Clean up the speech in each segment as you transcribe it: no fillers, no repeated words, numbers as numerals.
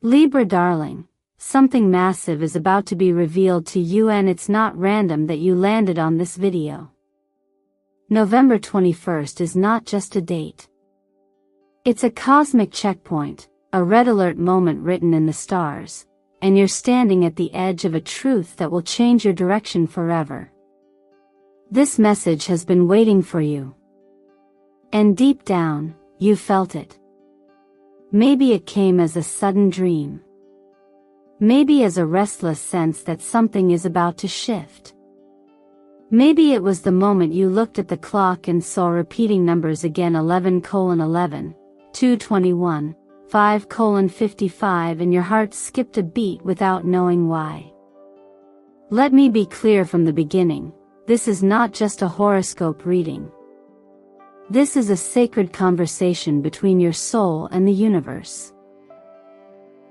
Libra darling, something massive is about to be revealed to you, and it's not random that you landed on this video. November 21st is not just a date. It's a cosmic checkpoint, a red alert moment written in the stars, and you're standing at the edge of a truth that will change your direction forever. This message has been waiting for you. And deep down, you felt it. Maybe it came as a sudden dream. Maybe as a restless sense that something is about to shift. Maybe it was the moment you looked at the clock and saw repeating numbers again: 11:11, 2:21, 5:55, and your heart skipped a beat without knowing why. Let me be clear from the beginning, this is not just a horoscope reading. This is a sacred conversation between your soul and the universe.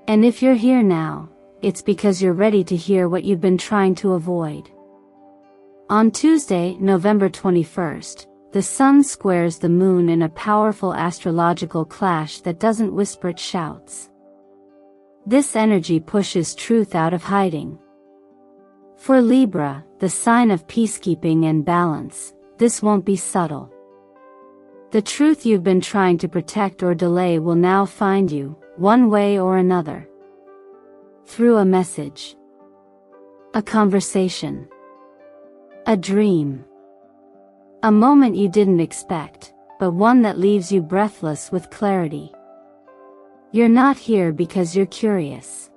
And if you're here now, it's because you're ready to hear what you've been trying to avoid. On Tuesday, November 21st, the sun squares the moon in a powerful astrological clash that doesn't whisper, it shouts. This energy pushes truth out of hiding. For Libra, the sign of peacekeeping and balance, this won't be subtle. The truth you've been trying to protect or delay will now find you, one way or another. Through a message, a conversation, a dream, a moment you didn't expect, but one that leaves you breathless with clarity. You're not here because you're curious.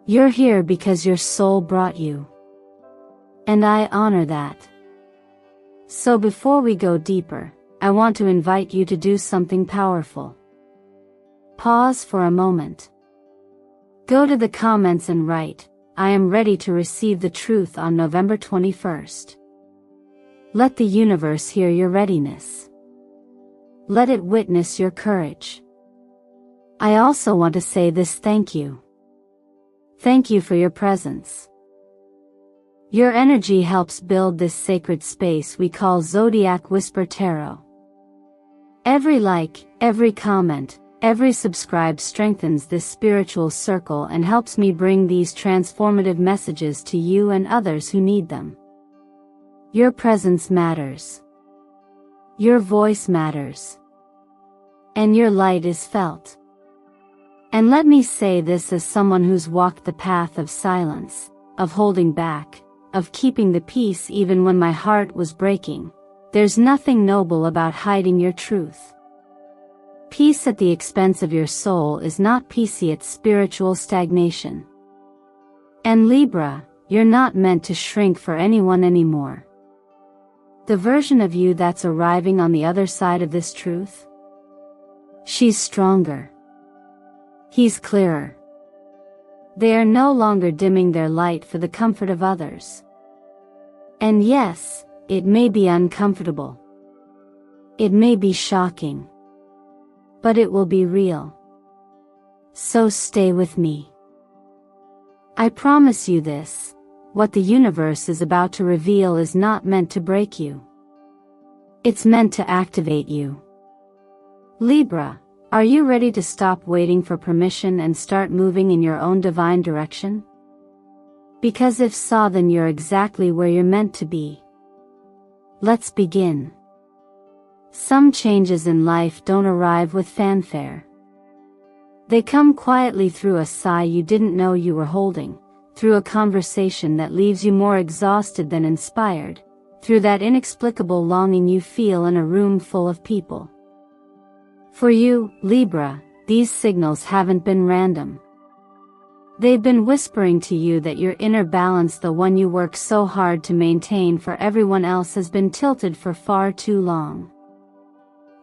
You're here because your soul brought you. And I honor that. So before we go deeper, I want to invite you to do something powerful. Pause for a moment. Go to the comments and write, I am ready to receive the truth on November 21st. Let the universe hear your readiness. Let it witness your courage. I also want to say this: thank you. Thank you for your presence. Your energy helps build this sacred space we call Zodiac Whisper Tarot. Every like, every comment, every subscribe strengthens this spiritual circle and helps me bring these transformative messages to you and others who need them. Your presence matters. Your voice matters. And your light is felt. And let me say this as someone who's walked the path of silence, of holding back, of keeping the peace even when my heart was breaking. There's nothing noble about hiding your truth. Peace at the expense of your soul is not peacey, it's spiritual stagnation. And Libra, you're not meant to shrink for anyone anymore. The version of you that's arriving on the other side of this truth, she's stronger. He's clearer. They are no longer dimming their light for the comfort of others. And yes, it may be uncomfortable. It may be shocking. But it will be real. So stay with me. I promise you this, what the universe is about to reveal is not meant to break you. It's meant to activate you. Libra, are you ready to stop waiting for permission and start moving in your own divine direction? Because if so, then you're exactly where you're meant to be. Let's begin. Some changes in life don't arrive with fanfare. They come quietly, through a sigh you didn't know you were holding, through a conversation that leaves you more exhausted than inspired, through that inexplicable longing you feel in a room full of people. For you, Libra, these signals haven't been random. They've been whispering to you that your inner balance, the one you work so hard to maintain for everyone else, has been tilted for far too long.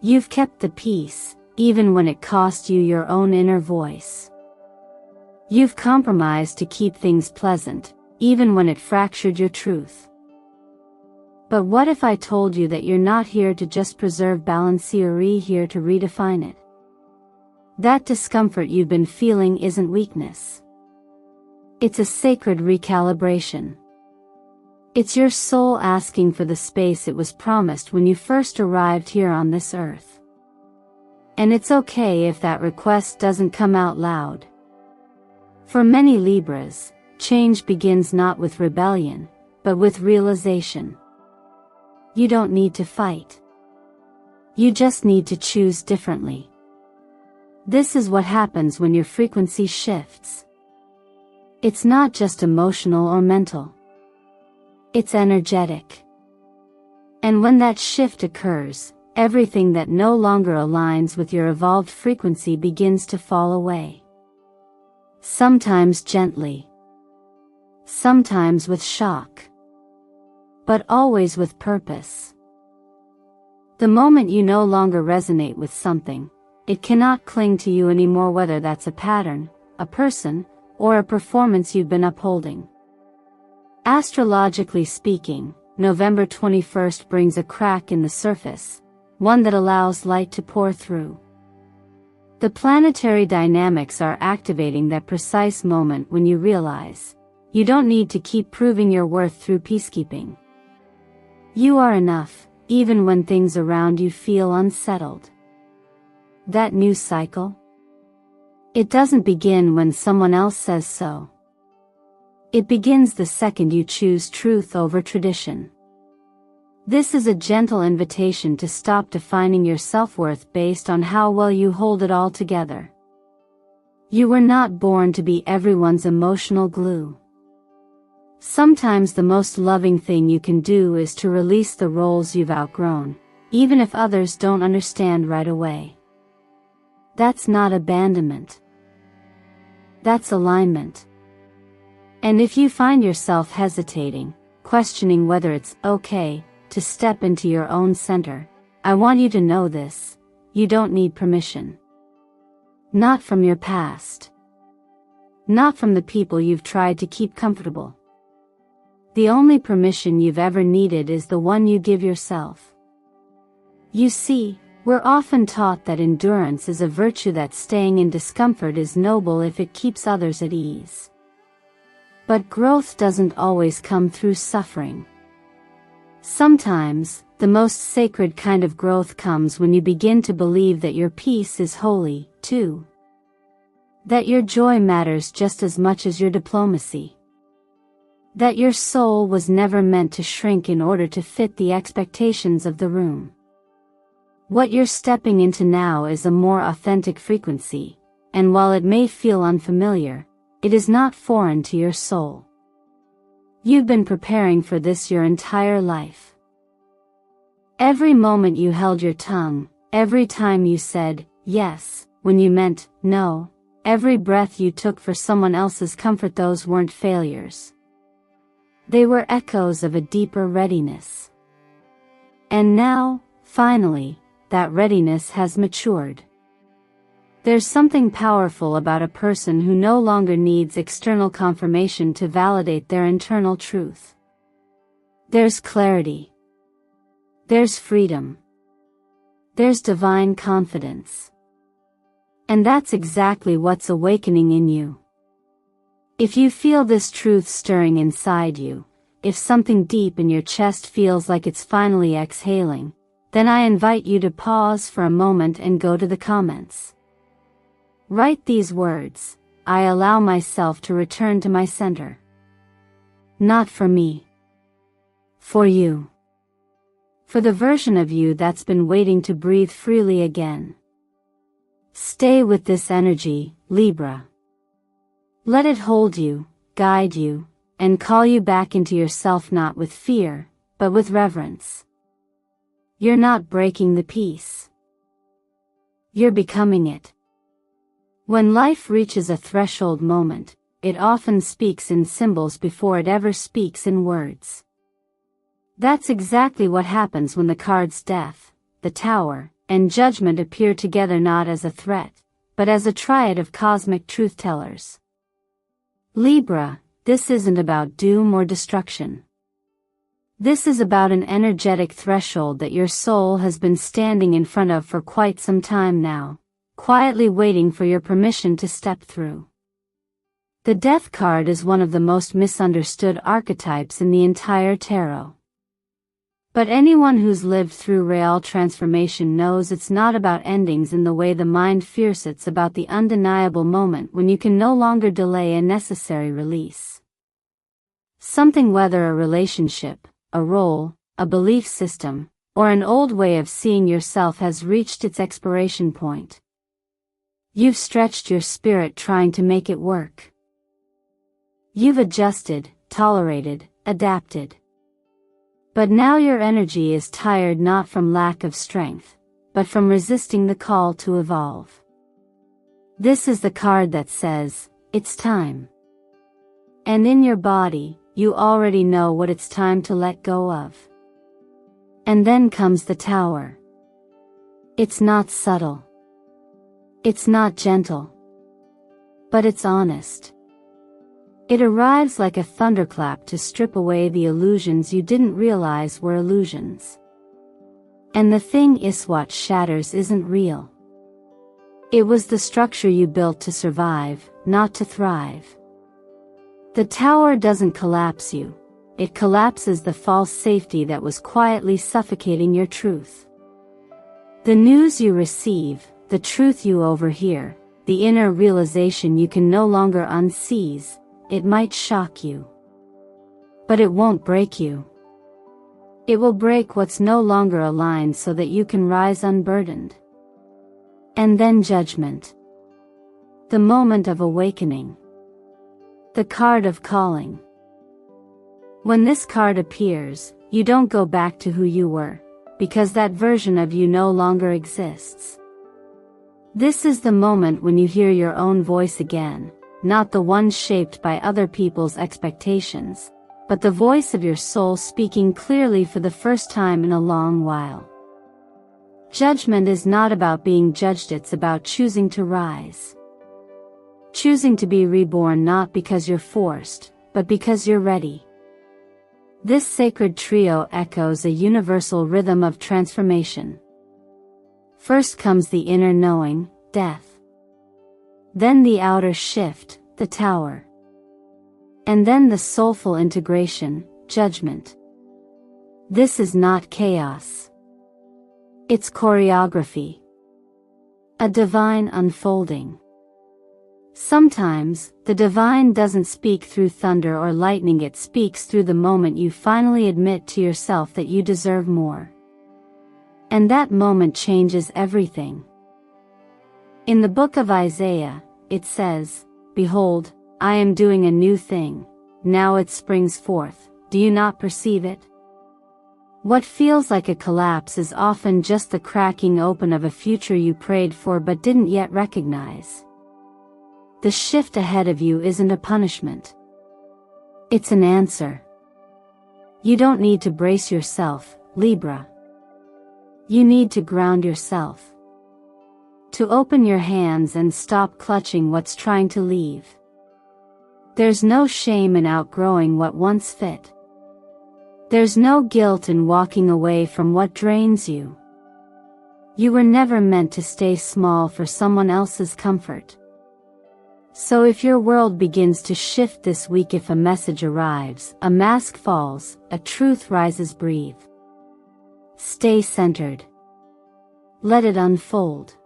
You've kept the peace, even when it cost you your own inner voice. You've compromised to keep things pleasant, even when it fractured your truth. But what if I told you that you're not here to just preserve balance, you're here to redefine it? That discomfort you've been feeling isn't weakness. It's a sacred recalibration. It's your soul asking for the space it was promised when you first arrived here on this earth. And it's okay if that request doesn't come out loud. For many Libras, change begins not with rebellion, but with realization. You don't need to fight. You just need to choose differently. This is what happens when your frequency shifts. It's not just emotional or mental. It's energetic. And when that shift occurs, everything that no longer aligns with your evolved frequency begins to fall away. Sometimes gently. Sometimes with shock. But always with purpose. The moment you no longer resonate with something, it cannot cling to you anymore, whether that's a pattern, a person, or a performance you've been upholding. Astrologically speaking, November 21st brings a crack in the surface, one that allows light to pour through. The planetary dynamics are activating that precise moment when you realize you don't need to keep proving your worth through peacekeeping. You are enough, even when things around you feel unsettled. That new cycle? It doesn't begin when someone else says so. It begins the second you choose truth over tradition. This is a gentle invitation to stop defining your self-worth based on how well you hold it all together. You were not born to be everyone's emotional glue. Sometimes the most loving thing you can do is to release the roles you've outgrown, even if others don't understand right away. That's not abandonment. That's alignment. And if you find yourself hesitating, questioning whether it's okay to step into your own center, I want you to know this: you don't need permission. Not from your past. Not from the people you've tried to keep comfortable. The only permission you've ever needed is the one you give yourself. You see, we're often taught that endurance is a virtue, that staying in discomfort is noble if it keeps others at ease. But growth doesn't always come through suffering. Sometimes, the most sacred kind of growth comes when you begin to believe that your peace is holy, too. That your joy matters just as much as your diplomacy. That your soul was never meant to shrink in order to fit the expectations of the room. What you're stepping into now is a more authentic frequency, and while it may feel unfamiliar, it is not foreign to your soul. You've been preparing for this your entire life. Every moment you held your tongue, every time you said yes when you meant no, every breath you took for someone else's comfort, those weren't failures. They were echoes of a deeper readiness. And now, finally, that readiness has matured. There's something powerful about a person who no longer needs external confirmation to validate their internal truth. There's clarity. There's freedom. There's divine confidence. And that's exactly what's awakening in you. If you feel this truth stirring inside you, if something deep in your chest feels like it's finally exhaling, then I invite you to pause for a moment and go to the comments. Write these words: I allow myself to return to my center. Not for me. For you. For the version of you that's been waiting to breathe freely again. Stay with this energy, Libra. Let it hold you, guide you, and call you back into yourself, not with fear, but with reverence. You're not breaking the peace. You're becoming it. When life reaches a threshold moment, it often speaks in symbols before it ever speaks in words. That's exactly what happens when the cards Death, the Tower, and Judgment appear together, not as a threat, but as a triad of cosmic truth-tellers. Libra, this isn't about doom or destruction. This is about an energetic threshold that your soul has been standing in front of for quite some time now, quietly waiting for your permission to step through. The Death card is one of the most misunderstood archetypes in the entire tarot. But anyone who's lived through real transformation knows it's not about endings in the way the mind fears. It's about the undeniable moment when you can no longer delay a necessary release. Something, whether a relationship, a role, a belief system, or an old way of seeing yourself, has reached its expiration point. You've stretched your spirit trying to make it work. You've adjusted, tolerated, adapted. But now your energy is tired, not from lack of strength, but from resisting the call to evolve. This is the card that says, it's time. And in your body, you already know what it's time to let go of. And then comes the Tower. It's not subtle. It's not gentle. But it's honest. It arrives like a thunderclap to strip away the illusions you didn't realize were illusions. And the thing is, what shatters isn't real. It was the structure you built to survive, not to thrive. The Tower doesn't collapse you. It collapses the false safety that was quietly suffocating your truth. The news you receive, the truth you overhear, the inner realization you can no longer unseize. It might shock you. But it won't break you. It will break what's no longer aligned so that you can rise unburdened. And then Judgment. The moment of awakening. The card of calling. When this card appears, you don't go back to who you were, because that version of you no longer exists. This is the moment when you hear your own voice again. Not the one shaped by other people's expectations, but the voice of your soul speaking clearly for the first time in a long while. Judgment is not about being judged, it's about choosing to rise. Choosing to be reborn, not because you're forced, but because you're ready. This sacred trio echoes a universal rhythm of transformation. First comes the inner knowing, death. Then the outer shift, the Tower. And then the soulful integration, Judgment. This is not chaos. It's choreography. A divine unfolding. Sometimes, the divine doesn't speak through thunder or lightning, it speaks through the moment you finally admit to yourself that you deserve more. And that moment changes everything. In the book of Isaiah, it says, "Behold, I am doing a new thing, now it springs forth, do you not perceive it?" What feels like a collapse is often just the cracking open of a future you prayed for but didn't yet recognize. The shift ahead of you isn't a punishment. It's an answer. You don't need to brace yourself, Libra. You need to ground yourself. To open your hands and stop clutching what's trying to leave. There's no shame in outgrowing what once fit. There's no guilt in walking away from what drains you. You were never meant to stay small for someone else's comfort. So if your world begins to shift this week, if a message arrives, a mask falls, a truth rises, breathe. Stay centered. Let it unfold.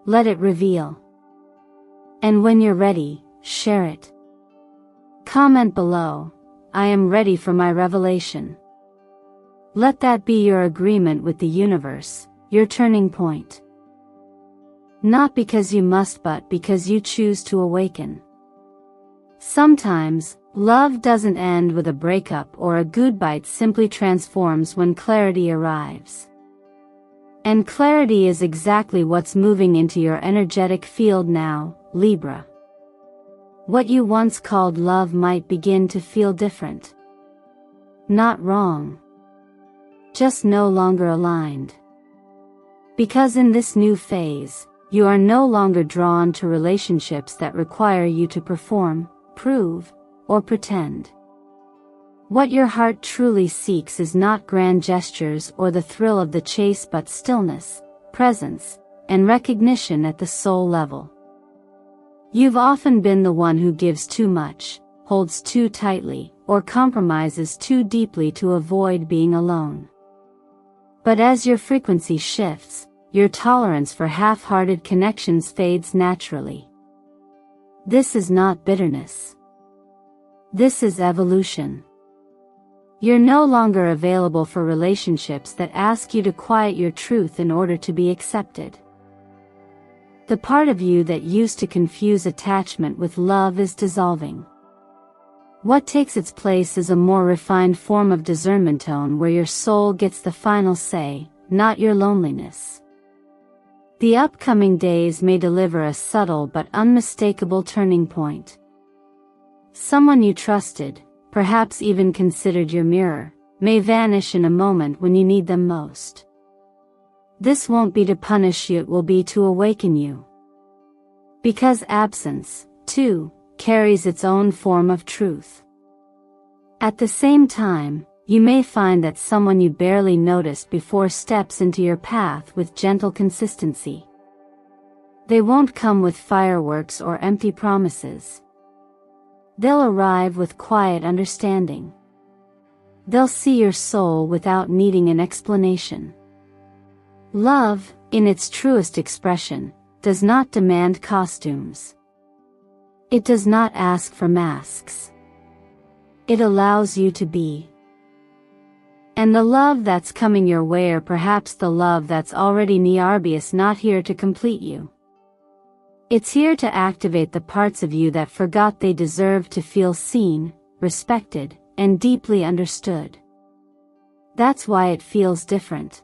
Let it reveal. And when you're ready, share it. Comment below, "I am ready for my revelation." Let that be your agreement with the universe, your turning point. Not because you must, but because you choose to awaken. Sometimes, love doesn't end with a breakup or a goodbye, it simply transforms when clarity arrives. And clarity is exactly what's moving into your energetic field now, Libra. What you once called love might begin to feel different. Not wrong. Just no longer aligned. Because in this new phase, you are no longer drawn to relationships that require you to perform, prove, or pretend. What your heart truly seeks is not grand gestures or the thrill of the chase, but stillness, presence, and recognition at the soul level. You've often been the one who gives too much, holds too tightly, or compromises too deeply to avoid being alone. But as your frequency shifts, your tolerance for half-hearted connections fades naturally. This is not bitterness. This is evolution. You're no longer available for relationships that ask you to quiet your truth in order to be accepted. The part of you that used to confuse attachment with love is dissolving. What takes its place is a more refined form of discernment tone where your soul gets the final say, not your loneliness. The upcoming days may deliver a subtle but unmistakable turning point. Someone you trusted, perhaps even considered your mirror, may vanish in a moment when you need them most. This won't be to punish you, it will be to awaken you. Because absence, too, carries its own form of truth. At the same time, you may find that someone you barely noticed before steps into your path with gentle consistency. They won't come with fireworks or empty promises. They'll arrive with quiet understanding. They'll see your soul without needing an explanation. Love, in its truest expression, does not demand costumes. It does not ask for masks. It allows you to be. And the love that's coming your way, or perhaps the love that's already nearby, not here to complete you. It's here to activate the parts of you that forgot they deserve to feel seen, respected, and deeply understood. That's why it feels different.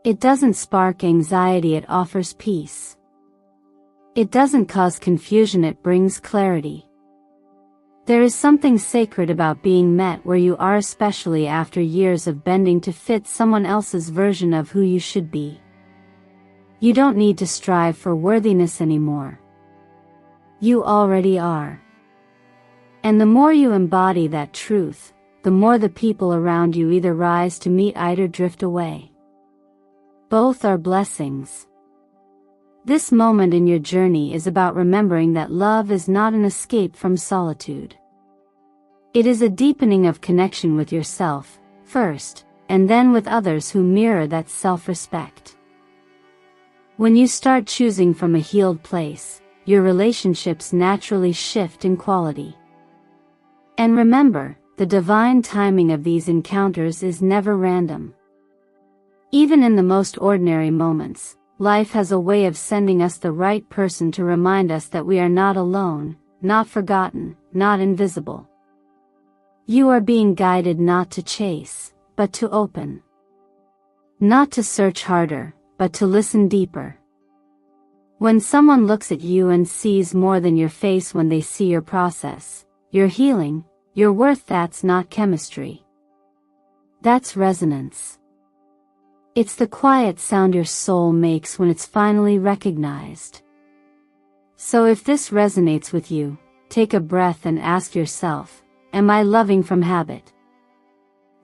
It doesn't spark anxiety, it offers peace. It doesn't cause confusion, it brings clarity. There is something sacred about being met where you are, especially after years of bending to fit someone else's version of who you should be. You don't need to strive for worthiness anymore. You already are. And the more you embody that truth, the more the people around you either rise to meet it or drift away. Both are blessings. This moment in your journey is about remembering that love is not an escape from solitude. It is a deepening of connection with yourself, first, and then with others who mirror that self-respect. When you start choosing from a healed place, your relationships naturally shift in quality. And remember, the divine timing of these encounters is never random. Even in the most ordinary moments, life has a way of sending us the right person to remind us that we are not alone, not forgotten, not invisible. You are being guided not to chase, but to open. Not to search harder, but to listen deeper. When someone looks at you and sees more than your face, when they see your process, your healing, your worth, that's not chemistry. That's resonance. It's the quiet sound your soul makes when it's finally recognized. So if this resonates with you, take a breath and ask yourself, am I loving from habit?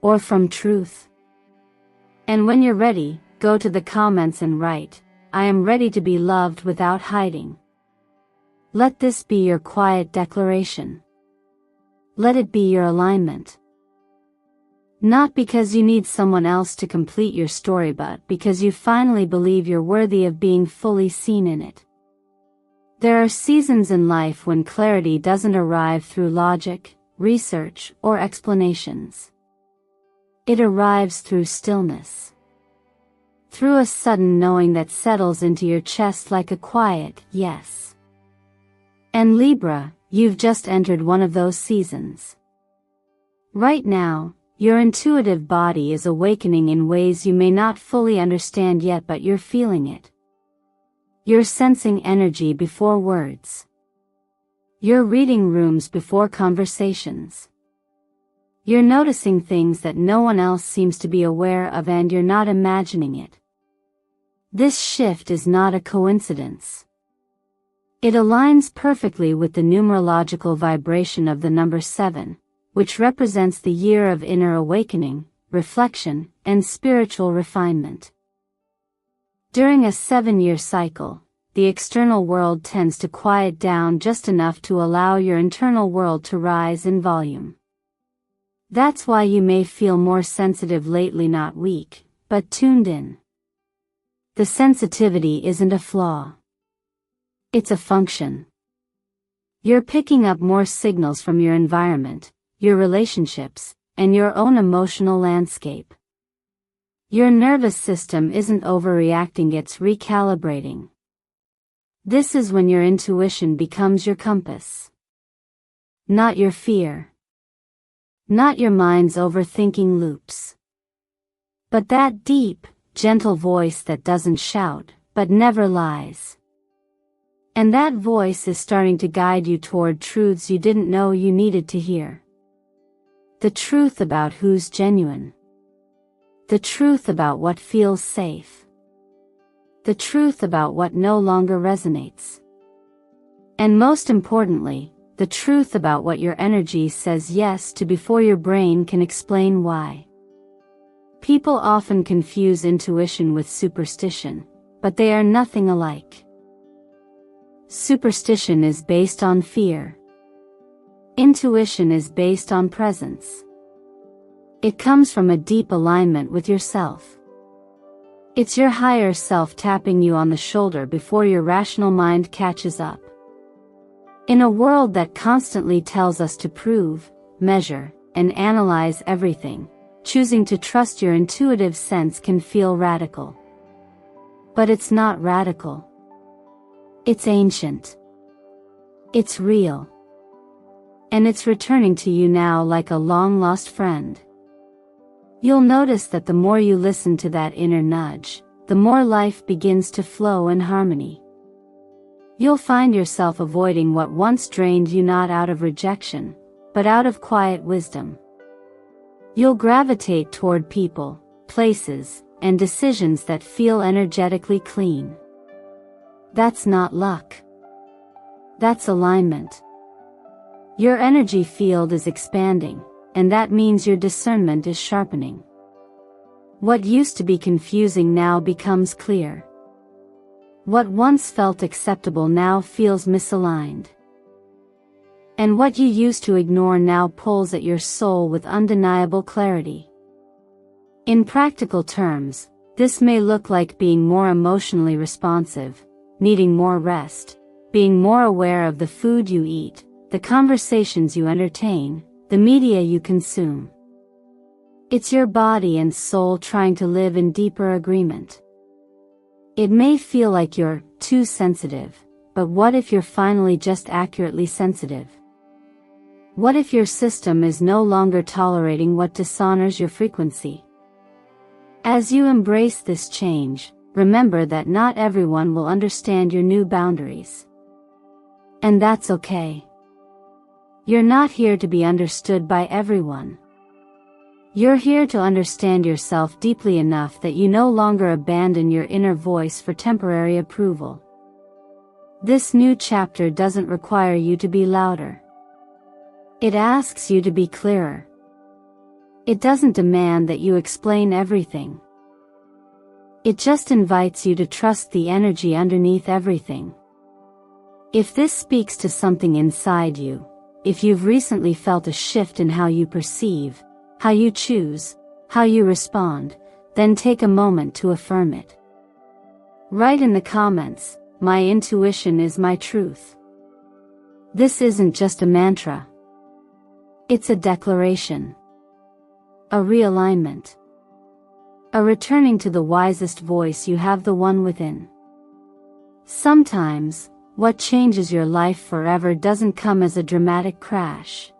Or from truth? And when you're ready, go to the comments and write, I am ready to be loved without hiding. Let this be your quiet declaration. Let it be your alignment. Not because you need someone else to complete your story, but because you finally believe you're worthy of being fully seen in it. There are seasons in life when clarity doesn't arrive through logic, research, or explanations. It arrives through stillness. Through a sudden knowing that settles into your chest like a quiet yes. And Libra, you've just entered one of those seasons. Right now, your intuitive body is awakening in ways you may not fully understand yet, but you're feeling it. You're sensing energy before words. You're reading rooms before conversations. You're noticing things that no one else seems to be aware of, and you're not imagining it. This shift is not a coincidence. It aligns perfectly with the numerological vibration of the number 7, which represents the year of inner awakening, reflection, and spiritual refinement. During a 7-year cycle, the external world tends to quiet down just enough to allow your internal world to rise in volume. That's why you may feel more sensitive lately, not weak, but tuned in. The sensitivity isn't a flaw. It's a function. You're picking up more signals from your environment, your relationships, and your own emotional landscape. Your nervous system isn't overreacting, it's recalibrating. This is when your intuition becomes your compass. Not your fear. Not your mind's overthinking loops. But that deep, gentle voice that doesn't shout, but never lies. And that voice is starting to guide you toward truths you didn't know you needed to hear. The truth about who's genuine. The truth about what feels safe. The truth about what no longer resonates. And most importantly, the truth about what your energy says yes to before your brain can explain why. People often confuse intuition with superstition, but they are nothing alike. Superstition is based on fear. Intuition is based on presence. It comes from a deep alignment with yourself. It's your higher self tapping you on the shoulder before your rational mind catches up. In a world that constantly tells us to prove, measure, and analyze everything, choosing to trust your intuitive sense can feel radical. But it's not radical. It's ancient. It's real. And it's returning to you now like a long-lost friend. You'll notice that the more you listen to that inner nudge, the more life begins to flow in harmony. You'll find yourself avoiding what once drained you, not out of rejection, but out of quiet wisdom. You'll gravitate toward people, places, and decisions that feel energetically clean. That's not luck. That's alignment. Your energy field is expanding, and that means your discernment is sharpening. What used to be confusing now becomes clear. What once felt acceptable now feels misaligned. And what you used to ignore now pulls at your soul with undeniable clarity. In practical terms, this may look like being more emotionally responsive, needing more rest, being more aware of the food you eat, the conversations you entertain, the media you consume. It's your body and soul trying to live in deeper agreement. It may feel like you're too sensitive, but what if you're finally just accurately sensitive? What if your system is no longer tolerating what dishonors your frequency? As you embrace this change, remember that not everyone will understand your new boundaries. And that's okay. You're not here to be understood by everyone. You're here to understand yourself deeply enough that you no longer abandon your inner voice for temporary approval. This new chapter doesn't require you to be louder. It asks you to be clearer. It doesn't demand that you explain everything. It just invites you to trust the energy underneath everything. If this speaks to something inside you, if you've recently felt a shift in how you perceive, how you choose, how you respond, then take a moment to affirm it. Write in the comments, "My intuition is my truth." This isn't just a mantra. It's a declaration. A realignment. A returning to the wisest voice you have, the one within. Sometimes, what changes your life forever doesn't come as a dramatic crash.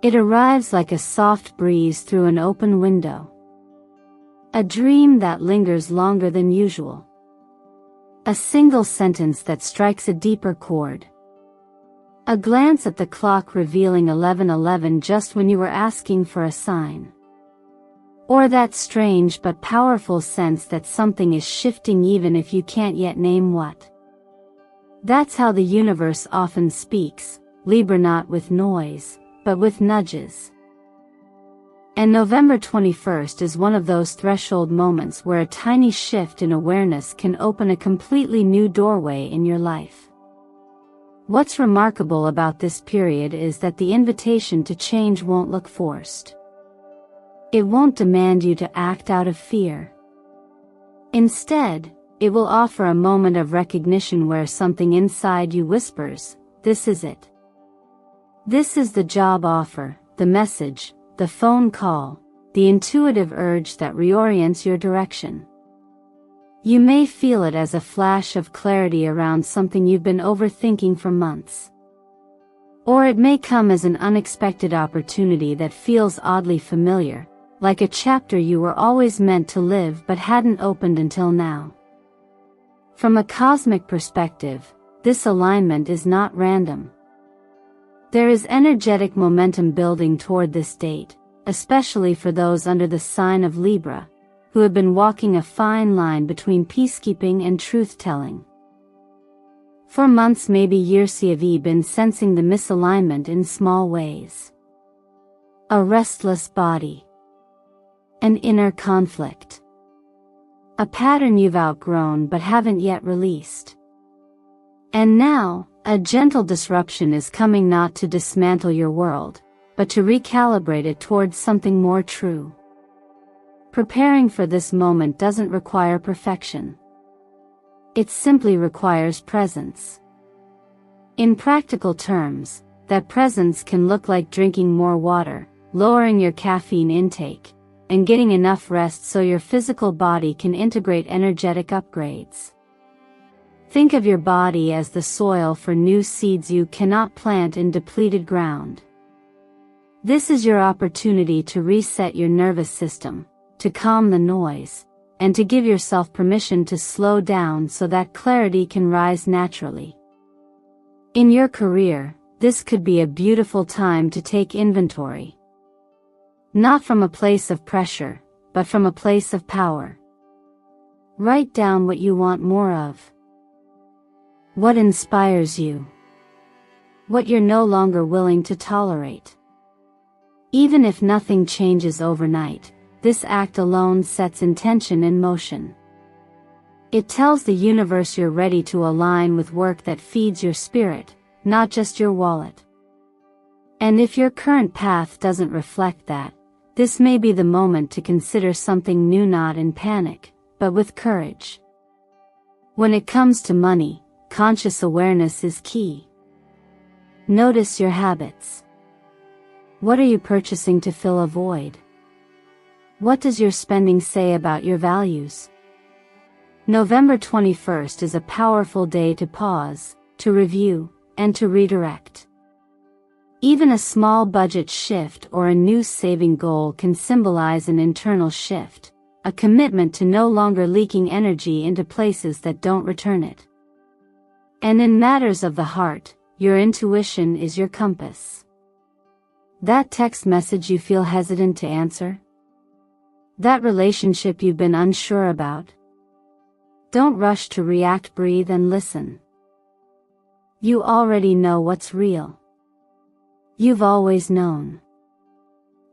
It arrives like a soft breeze through an open window. A dream that lingers longer than usual. A single sentence that strikes a deeper chord. A glance at the clock revealing 11:11 just when you were asking for a sign. Or that strange but powerful sense that something is shifting even if you can't yet name what. That's how the universe often speaks, Libra, not with noise, but with nudges. And November 21st is one of those threshold moments where a tiny shift in awareness can open a completely new doorway in your life. What's remarkable about this period is that the invitation to change won't look forced. It won't demand you to act out of fear. Instead, it will offer a moment of recognition where something inside you whispers, "This is it." This is the job offer, the message, the phone call, the intuitive urge that reorients your direction. You may feel it as a flash of clarity around something you've been overthinking for months. Or it may come as an unexpected opportunity that feels oddly familiar, like a chapter you were always meant to live but hadn't opened until now. From a cosmic perspective, this alignment is not random. There is energetic momentum building toward this date, especially for those under the sign of Libra, who have been walking a fine line between peacekeeping and truth-telling. For months, maybe years, you've been sensing the misalignment in small ways. A restless body. An inner conflict. A pattern you've outgrown but haven't yet released. And now, a gentle disruption is coming, not to dismantle your world, but to recalibrate it towards something more true. Preparing for this moment doesn't require perfection. It simply requires presence. In practical terms, that presence can look like drinking more water, lowering your caffeine intake, and getting enough rest so your physical body can integrate energetic upgrades. Think of your body as the soil for new seeds you cannot plant in depleted ground. This is your opportunity to reset your nervous system, to calm the noise, and to give yourself permission to slow down so that clarity can rise naturally. In your career, this could be a beautiful time to take inventory. Not from a place of pressure, but from a place of power. Write down what you want more of. What inspires you? What you're no longer willing to tolerate. Even if nothing changes overnight, this act alone sets intention in motion. It tells the universe you're ready to align with work that feeds your spirit, not just your wallet. And if your current path doesn't reflect that, this may be the moment to consider something new, not in panic, but with courage. When it comes to money, conscious awareness is key. Notice your habits. What are you purchasing to fill a void? What does your spending say about your values? November 21st is a powerful day to pause, to review, and to redirect. Even a small budget shift or a new saving goal can symbolize an internal shift, a commitment to no longer leaking energy into places that don't return it. And in matters of the heart, your intuition is your compass. That text message you feel hesitant to answer? That relationship you've been unsure about? Don't rush to react, breathe and listen. You already know what's real. You've always known.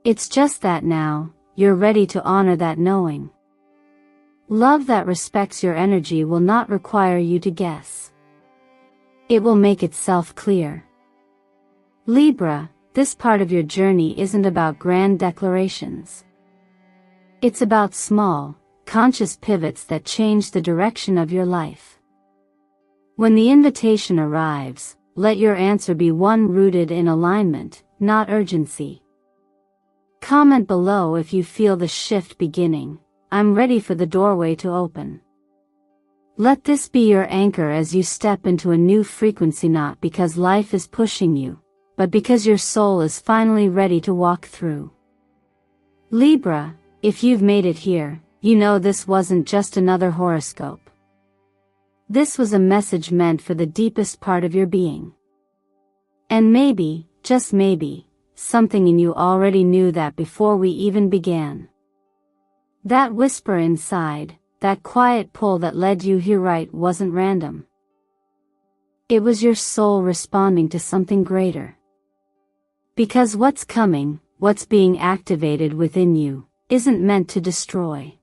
It's just that now, you're ready to honor that knowing. Love that respects your energy will not require you to guess. It will make itself clear. Libra, this part of your journey isn't about grand declarations. It's about small, conscious pivots that change the direction of your life. When the invitation arrives, let your answer be one rooted in alignment, not urgency. Comment below if you feel the shift beginning. I'm ready for the doorway to open. Let this be your anchor as you step into a new frequency, not because life is pushing you, but because your soul is finally ready to walk through. Libra, if you've made it here, you know this wasn't just another horoscope. This was a message meant for the deepest part of your being. And maybe, just maybe, something in you already knew that before we even began. That whisper inside, that quiet pull that led you here, right, wasn't random. It was your soul responding to something greater. Because what's coming, what's being activated within you, isn't meant to destroy.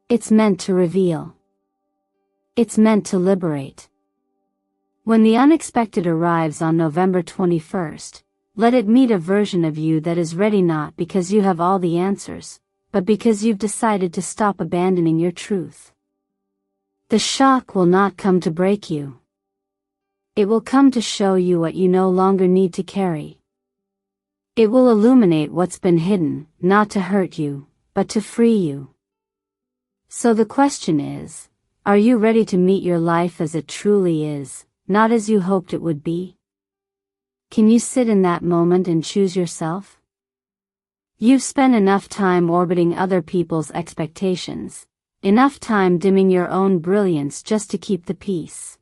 It's meant to reveal. It's meant to liberate. When the unexpected arrives on November 21st, let it meet a version of you that is ready not because you have all the answers, but because you've decided to stop abandoning your truth. The shock will not come to break you. It will come to show you what you no longer need to carry. It will illuminate what's been hidden, not to hurt you, but to free you. So the question is, are you ready to meet your life as it truly is, not as you hoped it would be? Can you sit in that moment and choose yourself? You've spent enough time orbiting other people's expectations, enough time dimming your own brilliance just to keep the peace.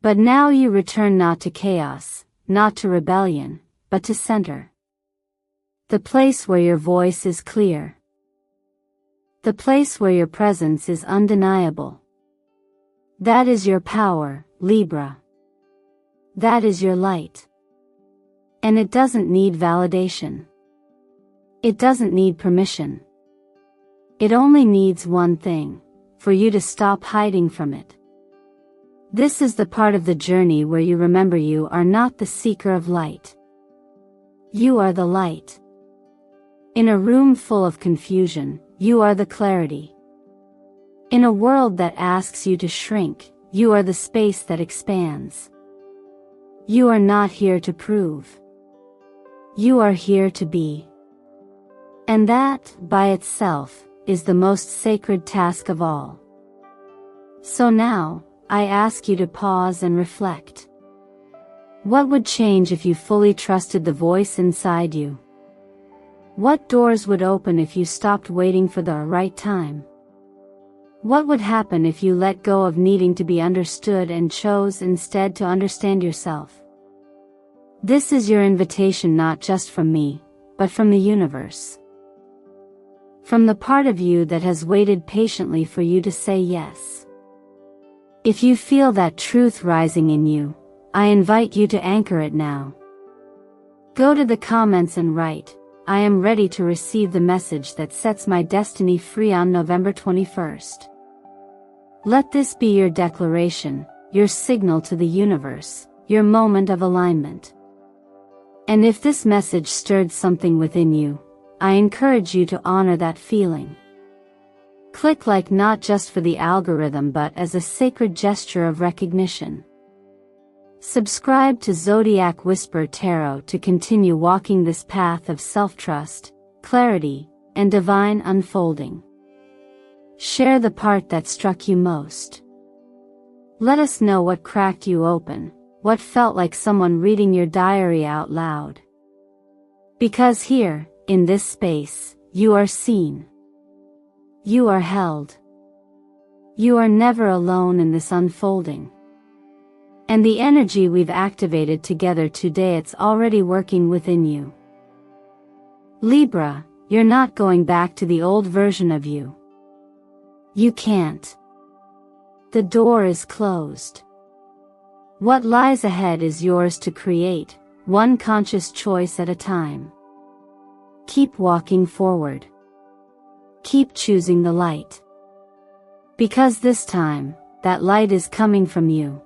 But now you return not to chaos, not to rebellion, but to center. The place where your voice is clear. The place where your presence is undeniable. That is your power, Libra. That is your light. And it doesn't need validation. It doesn't need permission. It only needs one thing, for you to stop hiding from it. This is the part of the journey where you remember you are not the seeker of light. You are the light. In a room full of confusion, you are the clarity. In a world that asks you to shrink, you are the space that expands. You are not here to prove. You are here to be. And that, by itself, is the most sacred task of all. So now, I ask you to pause and reflect. What would change if you fully trusted the voice inside you? What doors would open if you stopped waiting for the right time? What would happen if you let go of needing to be understood and chose instead to understand yourself? This is your invitation not just from me, but from the universe. From the part of you that has waited patiently for you to say yes. If you feel that truth rising in you, I invite you to anchor it now. Go to the comments and write, I am ready to receive the message that sets my destiny free on November 21st. Let this be your declaration, your signal to the universe, your moment of alignment. And if this message stirred something within you, I encourage you to honor that feeling. Click like not just for the algorithm but as a sacred gesture of recognition. Subscribe to Zodiac Whisper Tarot to continue walking this path of self-trust, clarity, and divine unfolding. Share the part that struck you most. Let us know what cracked you open, what felt like someone reading your diary out loud. Because here, in this space, you are seen. You are held. You are never alone in this unfolding. And the energy we've activated together today, it's already working within you. Libra, you're not going back to the old version of you. You can't. The door is closed. What lies ahead is yours to create, one conscious choice at a time. Keep walking forward. Keep choosing the light. Because this time, that light is coming from you.